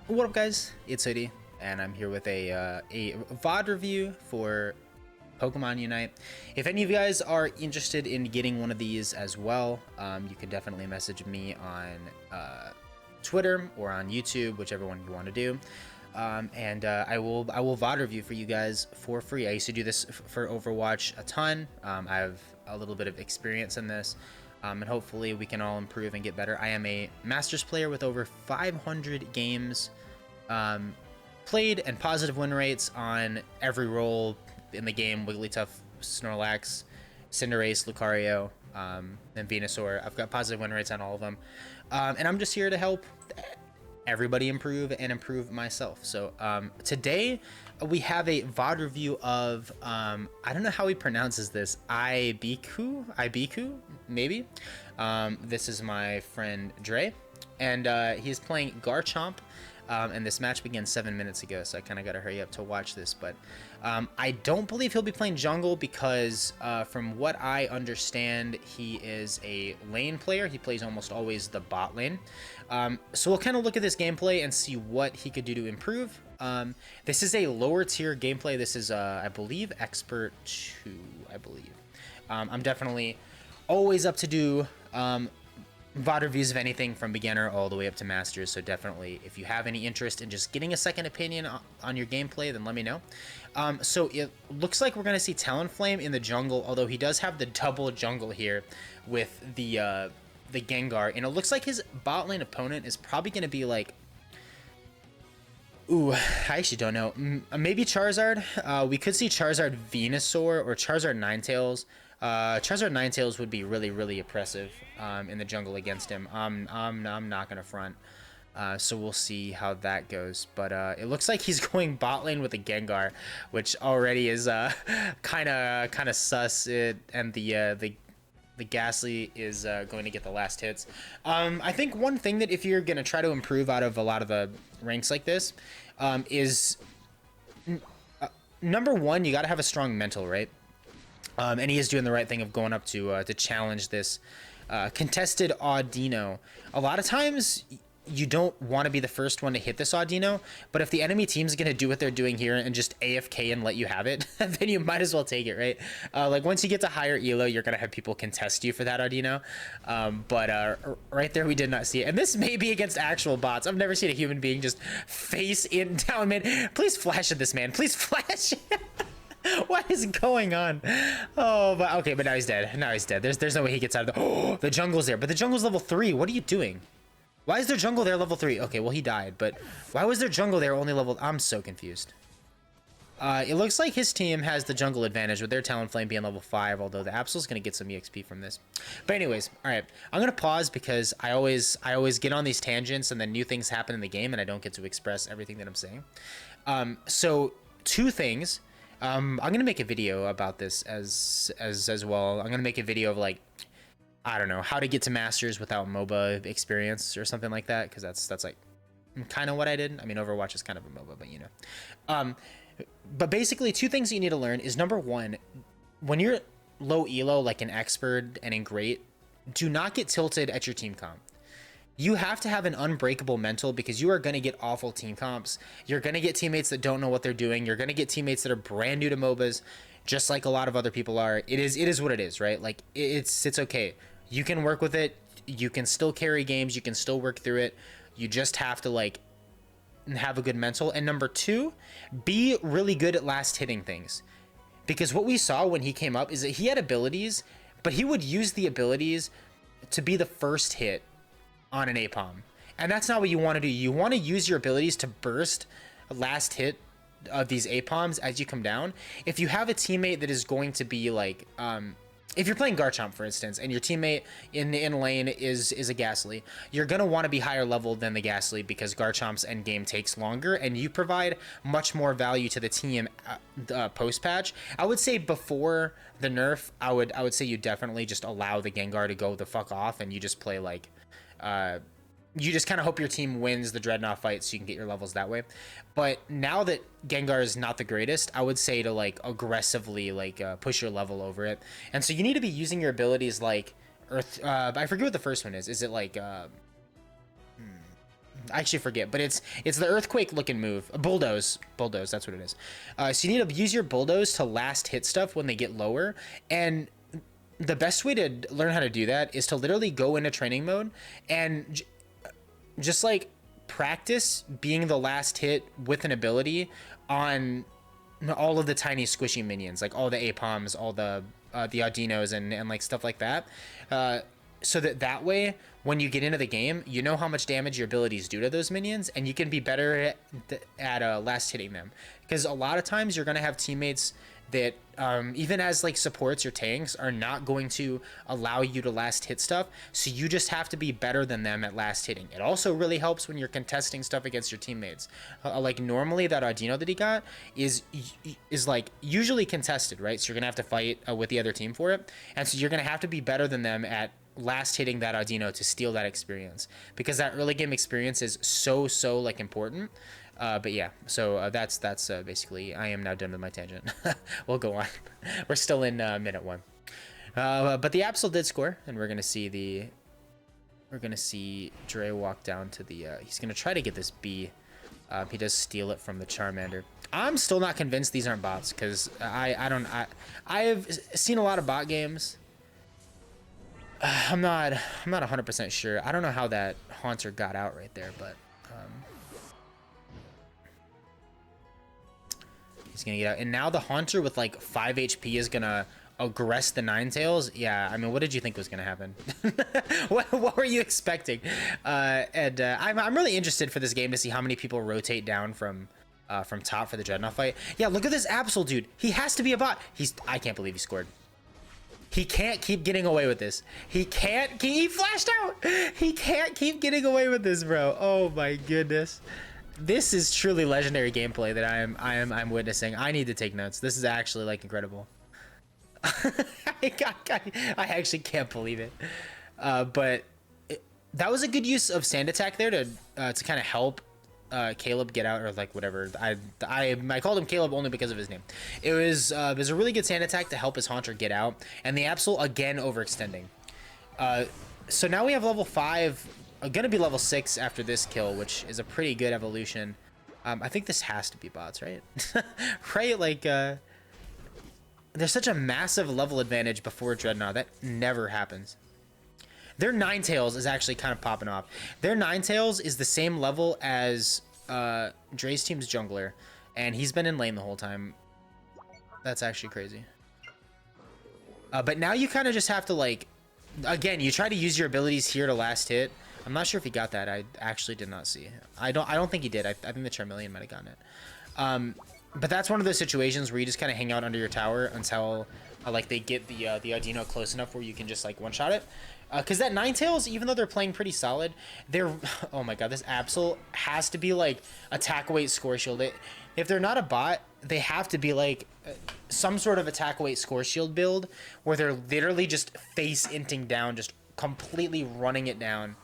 What up, guys? It's Hoodie, and I'm here with a VOD review for Pokemon Unite. If any of you guys are interested in getting one of these as well, you can definitely message me on Twitter or on YouTube, whichever one you want to do. I will VOD review for you guys for free. I used to do this for Overwatch a ton. I have a little bit of experience in this. And hopefully we can all improve and get better. I am a Masters player with over 500 games played and positive win rates on every role in the game: Wigglytuff, Snorlax, Cinderace, Lucario, and Venusaur. I've got positive win rates on all of them. And I'm just here to help everybody improve and improve myself. So today we have a VOD review of I don't know how he pronounces this, Ibiku maybe. This is my friend Dre, and he's playing Garchomp, and this match began 7 minutes ago, so I kind of got to hurry up to watch this. But I don't believe he'll be playing jungle because from what I understand, he is a lane player. He plays almost always the bot lane. So we'll kind of look at this gameplay and see what he could do to improve. This is a lower tier gameplay. This is, I believe, Expert 2, I believe. I'm definitely always up to do VOD reviews of anything from beginner all the way up to masters, so definitely if you have any interest in just getting a second opinion on your gameplay, then let me know. So it looks like we're going to see Talonflame in the jungle, although he does have the double jungle here with the Gengar, and it looks like his bot lane opponent is probably going to be like, ooh, I actually don't know. Maybe Charizard. We could see Charizard Venusaur or Charizard Ninetales. Charizard Ninetales would be really, really oppressive in the jungle against him. I'm not gonna front. So we'll see how that goes. But it looks like he's going bot lane with a Gengar, which already is kind of sus. And the Ghastly is going to get the last hits. I think one thing that if you're going to try to improve out of a lot of the ranks like this is, number one, you got to have a strong mental, right? And he is doing the right thing of going up to challenge this contested Audino. A lot of times you don't want to be the first one to hit this Audino, but if the enemy team's going to do what they're doing here and just AFK and let you have it, then you might as well take it, right? Like once you get to higher elo, you're going to have people contest you for that Audino. But right there, we did not see it. And this may be against actual bots. I've never seen a human being just face in down mid. Please flash at this man. Please flash. What is going on? Oh, but okay, but now he's dead. Now he's dead. There's no way he gets out of the... Oh, the jungle's there, but the jungle's level 3. What are you doing? Why is their jungle there level 3? Okay, well, he died, but why was their jungle there only level... I'm so confused. It looks like his team has the jungle advantage with their Talonflame being level 5, although the Absol's going to get some EXP from this. But anyways, all right, I'm going to pause because I always get on these tangents and then new things happen in the game and I don't get to express everything that I'm saying. So, two things. I'm going to make a video about this as well. I'm going to make a video of like, I don't know, how to get to Masters without MOBA experience or something like that, because that's like kind of what I did. I mean, Overwatch is kind of a MOBA, but you know. But basically, two things you need to learn is, number one, when you're low elo, like in Expert and in Great, do not get tilted at your team comp. You have to have an unbreakable mental because you are going to get awful team comps. You're going to get teammates that don't know what they're doing. You're going to get teammates that are brand new to MOBAs, just like a lot of other people are. It is what it is, right? Like, it's okay. You can work with it. You can still carry games. You can still work through it. You just have to, like, have a good mental. And number two, be really good at last hitting things. Because what we saw when he came up is that he had abilities, but he would use the abilities to be the first hit on an APOM. And that's not what you want to do. You want to use your abilities to burst last hit of these APOMs as you come down. If you have a teammate that is going to be like, if you're playing Garchomp, for instance, and your teammate in lane is a Ghastly, you're going to want to be higher level than the Ghastly because Garchomp's endgame takes longer, and you provide much more value to the team post-patch. I would say before the nerf, I would say you definitely just allow the Gengar to go the fuck off, and you just play like... you just kind of hope your team wins the Dreadnought fight so you can get your levels that way. But now that Gengar is not the greatest, I would say to like aggressively like push your level over it. And so you need to be using your abilities like Earth. I forget what the first one is. Is it like I actually forget, but it's the earthquake looking move. Bulldoze, that's what it is. So you need to use your bulldoze to last hit stuff when they get lower, and the best way to learn how to do that is to literally go into training mode and just like practice being the last hit with an ability on all of the tiny squishy minions, like all the Apoms, all the Audinos and like stuff like that. So that way, when you get into the game, you know how much damage your abilities do to those minions, and you can be better at last hitting them. Because a lot of times you're going to have teammates that even as like supports or tanks are not going to allow you to last hit stuff, so you just have to be better than them at last hitting. It also really helps when you're contesting stuff against your teammates. Like normally that Audino that he got is like usually contested, right? So you're gonna have to fight with the other team for it, and so you're gonna have to be better than them at last hitting that Audino to steal that experience, because that early game experience is so like important. But yeah, so that's basically, I am now done with my tangent. We'll go on. We're still in minute 1. But the Absol did score, and we're gonna see Dre walk down to the. He's gonna try to get this B. He does steal it from the Charmander. I'm still not convinced these aren't bots, because I've seen a lot of bot games. I'm not 100% sure. I don't know how that Haunter got out right there, but. He's gonna get out, and now the Haunter with like 5 HP is gonna aggress the Ninetales. Yeah, I mean, what did you think was gonna happen? what were you expecting? I'm really interested for this game to see how many people rotate down from top for the Dreadnought fight. Yeah, look at this Absol dude. He has to be a bot. I can't believe he scored. He can't keep getting away with this. He flashed out. He can't keep getting away with this, bro. Oh my goodness. This is truly legendary gameplay that I'm witnessing. I need to take notes. This is actually like incredible. I actually can't believe it. But that was a good use of Sand Attack there to kind of help Caleb get out, or like whatever. I called him Caleb only because of his name. It was a really good Sand Attack to help his Haunter get out, and the Absol again overextending. So now we have level 5. Gonna be level 6 after this kill, which is a pretty good evolution. I think this has to be bots, right? Right, like there's such a massive level advantage before Dreadnought. That never happens. Their Ninetales is actually kind of popping off. Their Ninetales is the same level as Dre's team's jungler, and he's been in lane the whole time. That's actually crazy. But now you kind of just have to, like, again, you try to use your abilities here to last hit. I'm not sure if he got that. I actually did not see. I don't think he did. I think the Charmeleon might have gotten it. But that's one of those situations where you just kind of hang out under your tower until like they get the Audino close enough where you can just like one-shot it. Because that Ninetales, even though they're playing pretty solid, they're... Oh my god, this Absol has to be like attack weight score shield. If they're not a bot, they have to be like some sort of attack weight score shield build where they're literally just face inting down, just completely running it down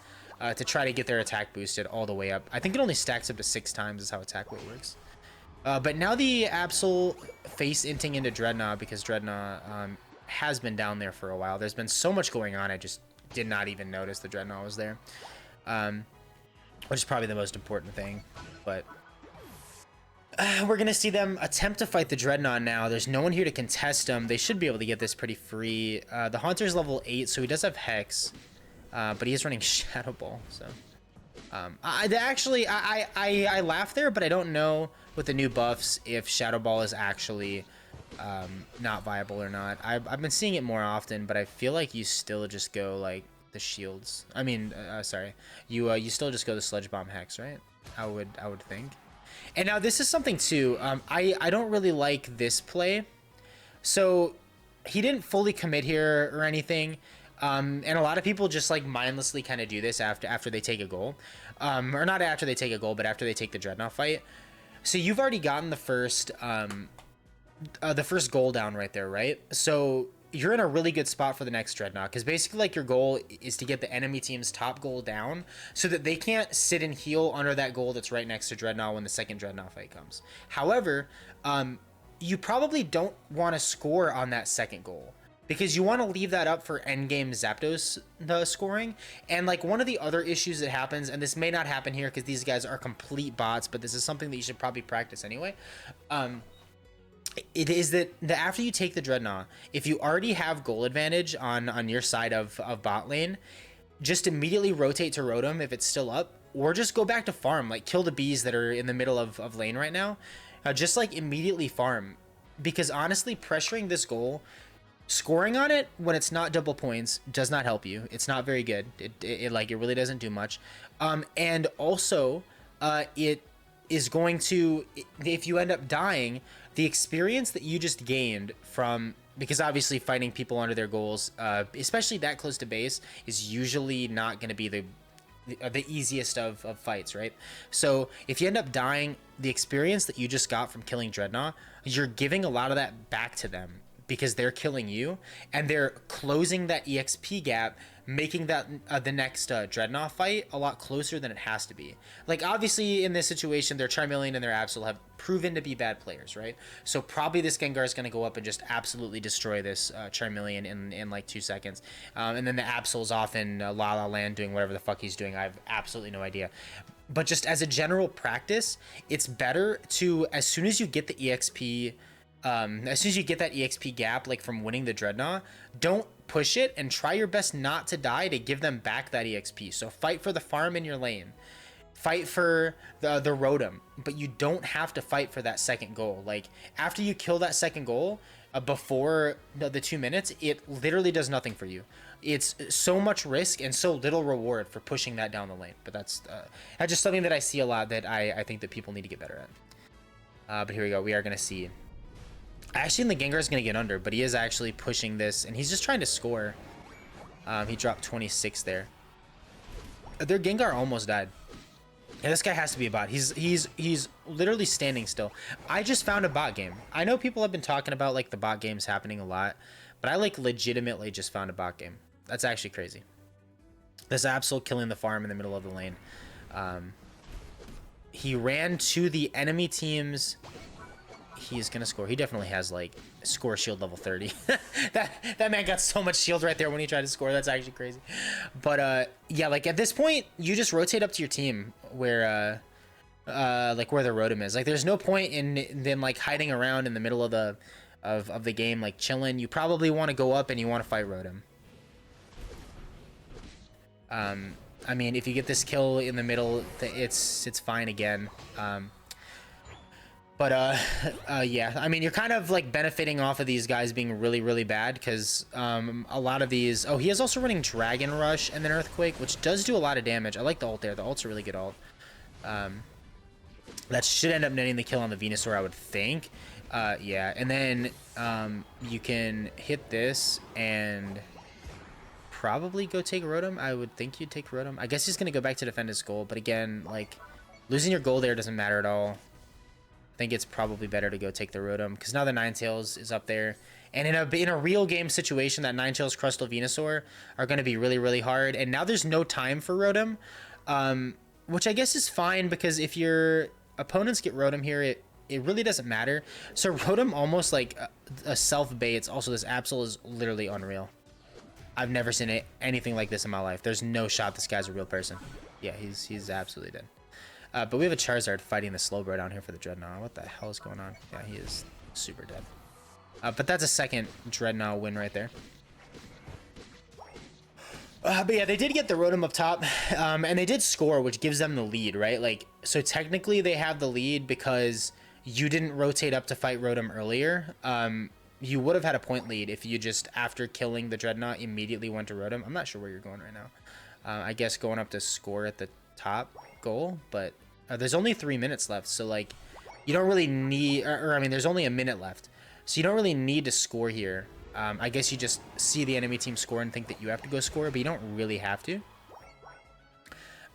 to try to get their attack boosted all the way up. I think it only stacks up to 6 times is how attack weight works. But now the Absol face inting into Dreadnought, because Dreadnought has been down there for a while. There's been so much going on, I just did not even notice the Dreadnought was there. Which is probably the most important thing. But we're going to see them attempt to fight the Dreadnought now. There's no one here to contest them. They should be able to get this pretty free. The Haunter's level 8, so he does have Hex. But he is running Shadow Ball, so... I laugh there, but I don't know with the new buffs if Shadow Ball is actually not viable or not. I've been seeing it more often, but I feel like you still just go like the shields. I mean, sorry, you still just go the Sludge Bomb Hex, right? I would think. And now this is something too. I don't really like this play. So he didn't fully commit here or anything. And a lot of people just like mindlessly kind of do this after they take a goal, or not after they take a goal, but after they take the Dreadnought fight. So you've already gotten the first goal down right there, right? So you're in a really good spot for the next Dreadnought, because basically like your goal is to get the enemy team's top goal down so that they can't sit and heal under that goal that's right next to Dreadnought when the second Dreadnought fight comes. However, you probably don't want to score on that second goal. because you want to leave that up for endgame Zapdos scoring. And like one of the other issues that happens, and this may not happen here because these guys are complete bots, but this is something that you should probably practice anyway. It is that after you take the Dreadnought, if you already have goal advantage on your side of bot lane, just immediately rotate to Rotom if it's still up, or just go back to farm, like kill the bees that are in the middle of lane right now. Just like immediately farm, because honestly, pressuring this goal, scoring on it when it's not double points does not help you. It's not very good. It really doesn't do much. And also, it is going to, if you end up dying, the experience that you just gained from, because obviously fighting people under their goals, especially that close to base, is usually not going to be the easiest of fights, right? So if you end up dying, the experience that you just got from killing Dreadnought, you're giving a lot of that back to them, because they're killing you and they're closing that EXP gap, making that the next Dreadnought fight a lot closer than it has to be. Like obviously in this situation, their Charmeleon and their Absol have proven to be bad players, right? So probably this Gengar is going to go up and just absolutely destroy this Charmeleon in like 2 seconds. And then the Absol's off in La La Land doing whatever the fuck he's doing. I have absolutely no idea. But just as a general practice, it's better to, as soon as you get the EXP, as soon as you get that EXP gap, like from winning the Dreadnought, don't push it and try your best not to die to give them back that EXP. So fight for the farm in your lane. Fight for the Rotom, but you don't have to fight for that second goal. Like after you kill that second goal, before the 2 minutes, it literally does nothing for you. It's so much risk and so little reward for pushing that down the lane. But that's just something that I see a lot that I think that people need to get better at. But here we go. We are going to see. I actually think the Gengar is going to get under, but he is actually pushing this, and he's just trying to score. He dropped 26 there. Their Gengar almost died. Yeah, this guy has to be a bot. He's literally standing still. I just found a bot game. I know people have been talking about like the bot games happening a lot, but I like legitimately just found a bot game. That's actually crazy. This Absol killing the farm in the middle of the lane. He ran to the enemy team's. He's gonna score. He definitely has like score shield level 30. that man got so much shield right there when he tried to score. That's actually crazy. But yeah, like at this point, you just rotate up to your team where like where the Rotom is. Like there's no point in them like hiding around in the middle of the game, like chilling. You probably want to go up and you want to fight Rotom. I mean, if you get this kill in the middle, it's fine again. But yeah, I mean, you're kind of like benefiting off of these guys being really, really bad, because a lot of these. Oh, he is also running Dragon Rush and then Earthquake, which does do a lot of damage. I like the ult there. The ult's a really good ult. That should end up netting the kill on the Venusaur, I would think. Yeah, and then you can hit this and probably go take Rotom. I would think you'd take Rotom. I guess he's gonna go back to defend his goal, but again, like losing your goal there doesn't matter at all. I think it's probably better to go take the Rotom, because now the Ninetales is up there, and in a real game situation, that Ninetales Crustal Venusaur are going to be really, really hard. And now there's no time for Rotom, which I guess is fine, because if your opponents get Rotom here, it really doesn't matter. So Rotom almost like a self baits. Also, this Absol is literally unreal. I've never seen anything like this in my life. There's no shot this guy's a real person. Yeah, he's absolutely dead. But we have a Charizard fighting the Slowbro down here for the Dreadnought. What the hell is going on? Yeah, he is super dead. But that's a second Dreadnought win right there. But yeah, they did get the Rotom up top, and they did score, which gives them the lead, right? Like, so technically they have the lead because you didn't rotate up to fight Rotom earlier. You would have had a point lead if you just, after killing the Dreadnought, immediately went to Rotom. I'm not sure where you're going right now. I guess going up to score at the top goal, but there's only 3 minutes left, so like you don't really need, or I mean there's only a minute left, so you don't really need to score here. I guess you just see the enemy team score and think that you have to go score, but you don't really have to.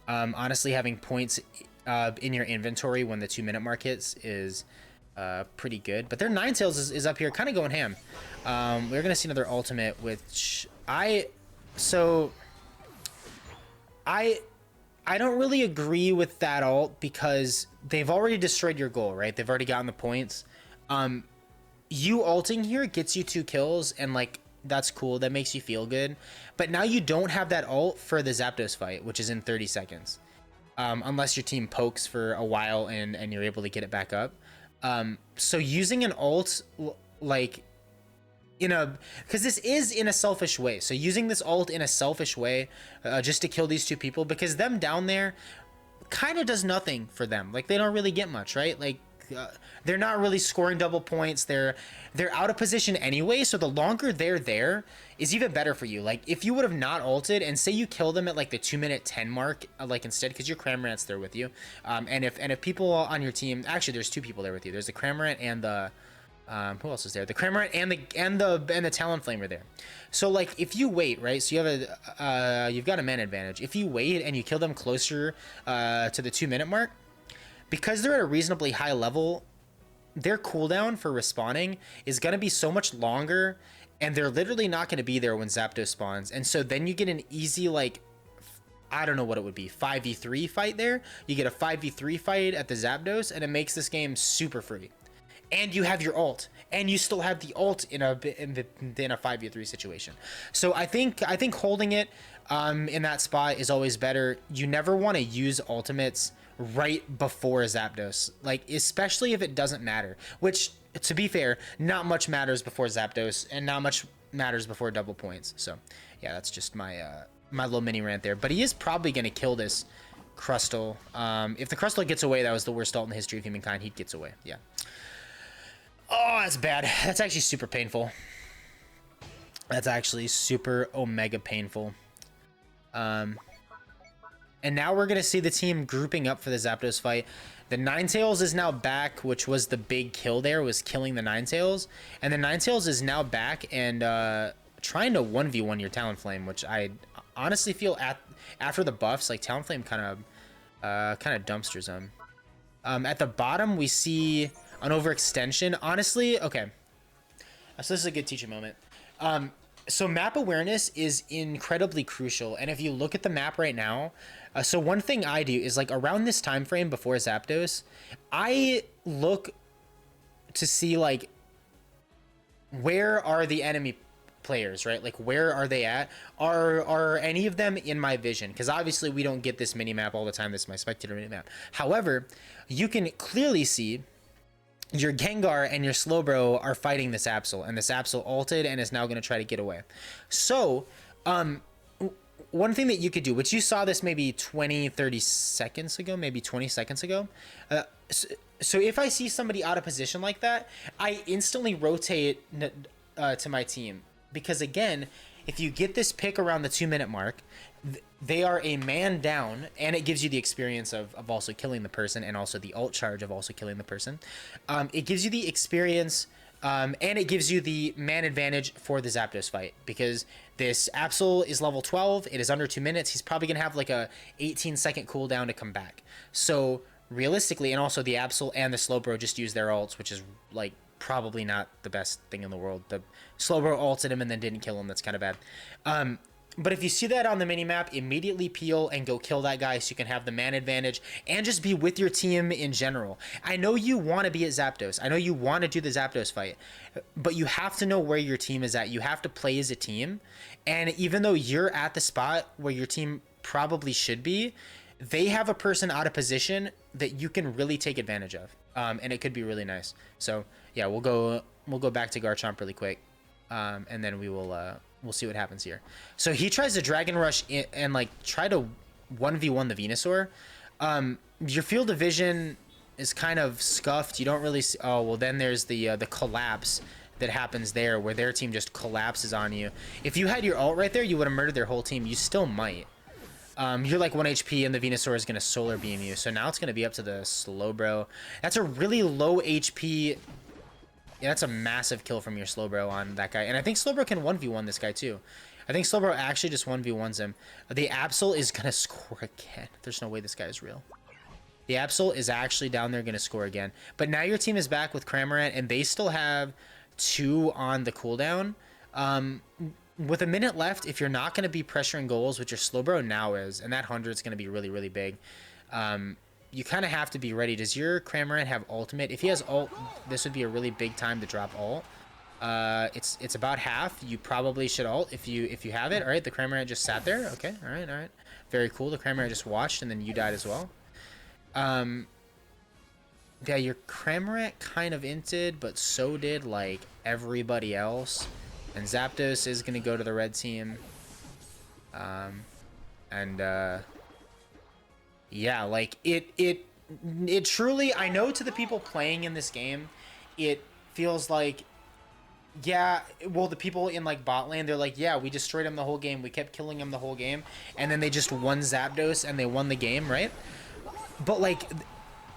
Honestly, having points in your inventory when the 2 minute mark hits is pretty good. But their Ninetales is up here kind of going ham. We're gonna see another ultimate, which I don't really agree with that ult, because they've already destroyed your goal, right? They've already gotten the points. You ulting here gets you 2 kills, and like That's cool. That makes you feel good. But now you don't have that ult for the Zapdos fight, which is in 30 seconds. Unless your team pokes for a while and you're able to get it back up. So using an ult, like, because this is in a selfish way. So using this ult in a selfish way, just to kill these two people, because them down there kind of does nothing for them. Like, they don't really get much, right? Like, they're not really scoring double points. They're out of position anyway, so the longer they're there is even better for you. Like, if you would have not ulted and say you kill them at like the 2-minute 10 mark, like instead, because your Cramorant's there with you, and if people on your team, actually there's two people there with you. There's the Cramorant and the who else is there? The Cramorant and the Talonflame are there. So like, if you wait, right? So you have you've got a man advantage. If you wait and you kill them closer to the 2-minute mark, because they're at a reasonably high level, their cooldown for respawning is going to be so much longer, and they're literally not going to be there when Zapdos spawns. And so then you get an easy, like, I don't know what it would be, 5v3 fight there. You get a 5v3 fight at the Zapdos, and it makes this game super free. And you have your ult, and you still have the ult in a 5v3 situation. So I think holding it in that spot is always better. You never want to use ultimates right before Zapdos, like, especially if it doesn't matter, which, to be fair, not much matters before Zapdos, and not much matters before double points. So yeah, that's just my my little mini rant there. But he is probably going to kill this Crustle. If the Crustle gets away, that was the worst ult in the history of humankind. He gets away. Yeah. Oh, that's bad. That's actually super painful. That's actually super omega painful. And now we're going to see the team grouping up for the Zapdos fight. The Ninetales is now back, which was the big kill there, was killing the Ninetales. And the Ninetales is now back and trying to 1v1 your Talonflame, which I honestly feel after the buffs, like, Talonflame kind of dumpsters them. At the bottom, we see an overextension. Honestly, okay. So this is a good teaching moment. So map awareness is incredibly crucial. And if you look at the map right now, so one thing I do is, like, around this time frame before Zapdos, I look to see, like, where are the enemy players, right? Like, where are they at? Are any of them in my vision? Because obviously we don't get this mini map all the time. This is my spectator mini map. However, you can clearly see your Gengar and your Slowbro are fighting this Absol, and this Absol ulted and is now going to try to get away. So, one thing that you could do, which you saw this maybe 30 seconds ago, maybe 20 seconds ago. So if I see somebody out of position like that, I instantly rotate to my team. Because again, if you get this pick around the 2-minute mark, they are a man down, and it gives you the experience of also killing the person, and also the ult charge of also killing the person. It gives you the experience, and it gives you the man advantage for the Zapdos fight, because this Absol is level 12. It is under 2 minutes. He's probably going to have like a 18-second cooldown to come back. So realistically, and also the Absol and the Slowbro just use their ults, which is, like, probably not the best thing in the world. The Slowbro ulted him and then didn't kill him. That's kind of bad. But if you see that on the minimap, immediately peel and go kill that guy so you can have the man advantage and just be with your team in general. I know you want to be at Zapdos. I know you want to do the Zapdos fight, but you have to know where your team is at. You have to play as a team. And even though you're at the spot where your team probably should be, they have a person out of position that you can really take advantage of. And it could be really nice. So yeah, we'll go back to Garchomp really quick. And then we'll see what happens here. So he tries to Dragon Rush and like try to 1v1 the Venusaur. Your field of vision is kind of scuffed. You don't really see, oh, well, then there's the collapse that happens there where their team just collapses on you. If you had your ult right there, you would have murdered their whole team. You still might. You're like 1 HP and the Venusaur is going to Solar Beam you. So now it's going to be up to the Slowbro. That's a really low HP. Yeah, that's a massive kill from your Slowbro on that guy. And I think Slowbro can 1v1 this guy too. I think Slowbro actually just 1v1s him. The Absol is going to score again. There's no way this guy is real. The Absol is actually down there going to score again. But now your team is back with Cramorant, and they still have 2 on the cooldown. With a minute left, if you're not going to be pressuring goals, which your Slowbro now is, and that 100 is going to be really, really big, you kind of have to be ready. Does your Cramorant have ultimate? If he has ult, this would be a really big time to drop ult. It's about half. You probably should ult if you have it. All right, the Cramorant just sat there. Okay, all right, all right. Very cool. The Cramorant just watched, and then you died as well. Yeah, your Cramorant kind of inted, but so did, like, everybody else. And Zapdos is going to go to the red team. Yeah, like, it truly, I know to the people playing in this game, it feels like, yeah, well, the people in, like, bot lane, they're like, yeah, we destroyed him the whole game. We kept killing him the whole game. And then they just won Zapdos, and they won the game, right? But, like,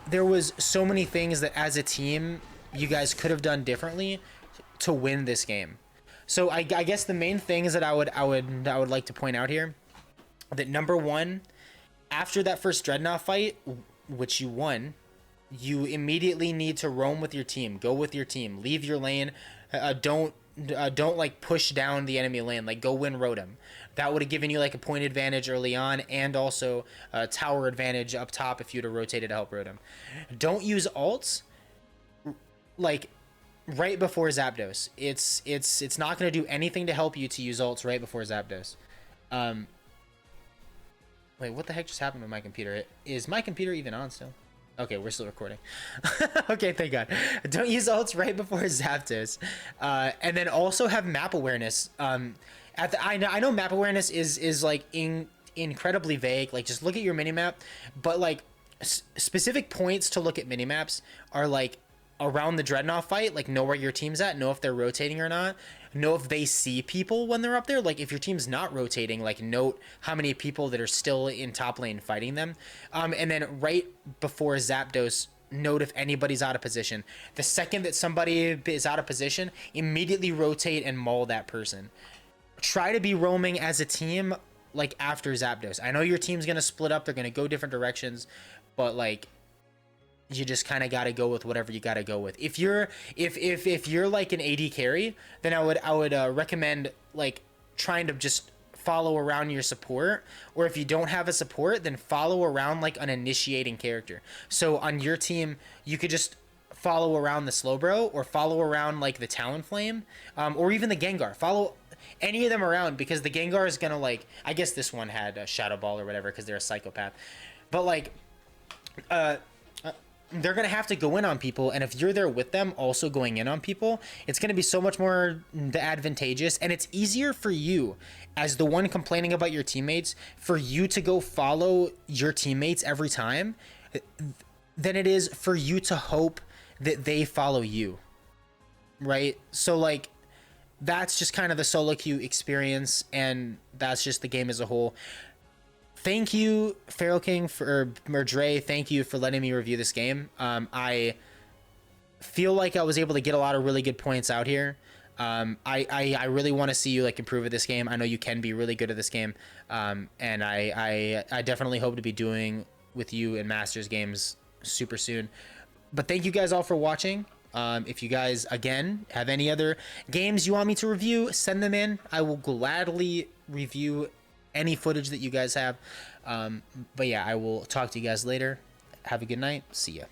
there was so many things that as a team you guys could have done differently to win this game. So I guess the main things that I would like to point out here, that number one, after that first Dreadnought fight, which you won, you immediately need to roam with your team, go with your team, leave your lane, don't like push down the enemy lane, like go win Rotom. That would have given you like a point advantage early on, and also a tower advantage up top if you'd have rotated to help Rotom. Don't use ults like right before Zapdos. It's not going to do anything to help you to use ults right before Zapdos. Wait, what the heck just happened with my computer? Is my computer even on still? Okay, we're still recording. Okay, thank God. Don't use ults right before Zapdos. And then also have map awareness. I know map awareness is like incredibly vague. Like, just look at your minimap. But, like, specific points to look at minimaps are, like, around the Dreadnought fight. Like, know where your team's at. Know if they're rotating or not. Know if they see people when they're up there. Like, if your team's not rotating, like, note how many people that are still in top lane fighting them. And then right before Zapdos, note if anybody's out of position. The second that somebody is out of position, immediately rotate and maul that person. Try to be roaming as a team, like, after Zapdos. I know your team's gonna split up. They're gonna go different directions. But, like, you just kind of got to go with whatever you got to go with. If you're like an AD carry, then I would recommend, like, trying to just follow around your support. Or if you don't have a support, then follow around like an initiating character. So on your team, you could just follow around the Slowbro, or follow around like the Talonflame, or even the Gengar. Follow any of them around, because the Gengar is gonna, like, I guess this one had a Shadow Ball or whatever because they're a psychopath, but, like, they're going to have to go in on people, and if you're there with them also going in on people, it's going to be so much more advantageous, and it's easier for you as the one complaining about your teammates, for you to go follow your teammates every time than it is for you to hope that they follow you, right? So, like, that's just kind of the solo queue experience, and that's just the game as a whole. Thank you, Feral King, or Dre, thank you for letting me review this game. I feel like I was able to get a lot of really good points out here. I really want to see you, like, improve at this game. I know you can be really good at this game. And I definitely hope to be doing with you in Masters games super soon. But thank you guys all for watching. If you guys, again, have any other games you want me to review, send them in. I will gladly review any footage that you guys have. But yeah, I will talk to you guys later. Have a good night. See ya.